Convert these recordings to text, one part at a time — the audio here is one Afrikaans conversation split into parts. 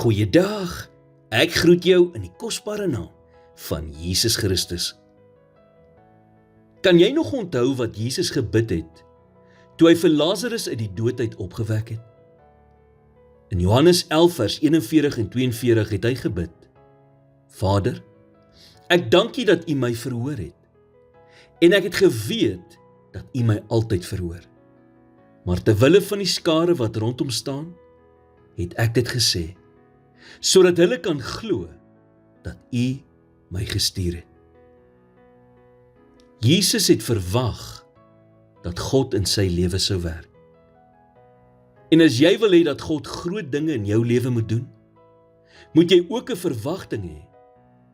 Goeiedag, ek groet jou in die kosbare naam van Jesus Christus. Kan jy nog onthou wat Jesus gebid het, toe hy vir Lazarus uit die dood uit opgewek het? In Johannes 11 vers 41 en 42 het hy gebid, Vader, ek dank U dat U my verhoor het, en ek het geweet dat U my altyd verhoor. Maar ter wille van die skare wat rondom staan, het ek dit gesê, sodat hulle kan glo dat U my gestuur het. Jesus het verwag dat God in sy lewe sou werk. En as jy wil hê dat God groot dinge in jou lewe moet doen, moet jy ook 'n verwagting hê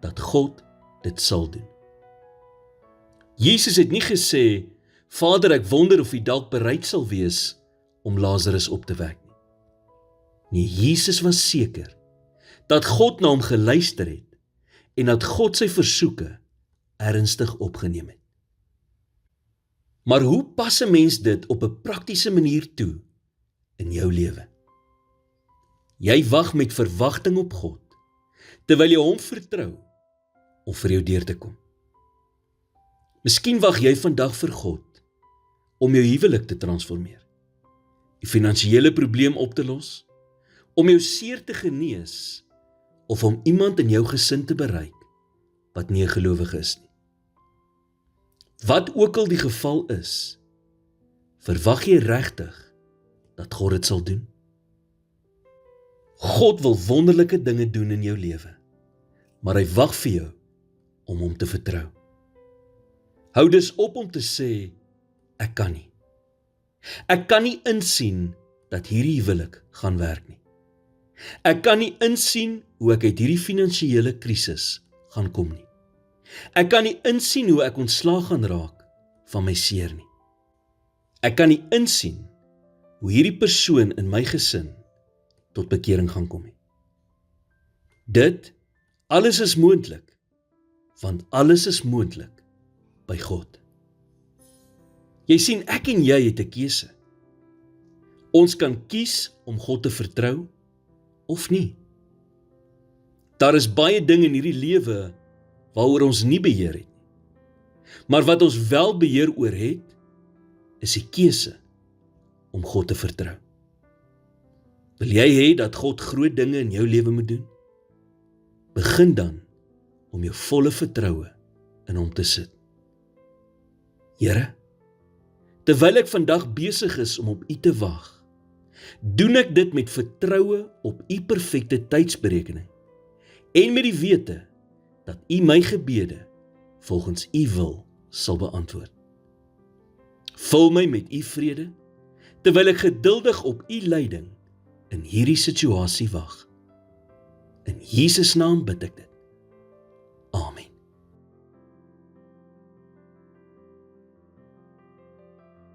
dat God dit sal doen. Jesus het nie gesê, Vader, ek wonder of U dalk bereid sal wees om Lazarus op te wek nie. Nee, Jesus was seker dat God na hom geluister het en dat God sy versoeke ernstig opgeneem het. Maar hoe pas 'n mens dit op 'n praktiese manier toe in jou lewe? Jy wag met verwagting op God, terwyl jy hom vertrou om vir jou deur te kom. Miskien wag jy vandag vir God om jou huwelik te transformeer, die finansiële probleem op te los, om jou seer te genees, of om iemand in jou gesin te bereik wat nie 'n gelowige is nie. Wat ook al die geval is, verwag jy regtig dat God dit sal doen? God wil wonderlike dinge doen in jou lewe, maar hy wag vir jou om hom te vertrou. Hou dus op om te sê, ek kan nie. Ek kan nie insien dat hierdie huwelik gaan werk nie. Ek kan nie insien hoe ek uit hierdie finansiële krisis gaan kom nie. Ek kan nie insien hoe ek ontslaag gaan raak van my seer nie. Ek kan nie insien hoe hierdie persoon in my gesin tot bekering gaan kom nie. Dit alles is moontlik, want alles is moontlik by God. Jy sien, ek en jy het 'n keuse. Ons kan kies om God te vertrou of nie. Daar is baie dinge in hierdie lewe waaroor ons nie beheer het nie. Maar wat ons wel beheer oor het, is die keuse om God te vertrou. Wil jy hê dat God groot dinge in jou lewe moet doen? Begin dan om jou volle vertroue in hom te sit. Here, terwyl ek vandag besig is om op U te wag, doen ek dit met vertroue op U perfekte tydsberekening en met die wete dat U my gebede volgens U wil sal beantwoord. Vul my met U vrede, terwyl ek geduldig op U leiding in hierdie situasie wag. In Jesus naam bid ek dit.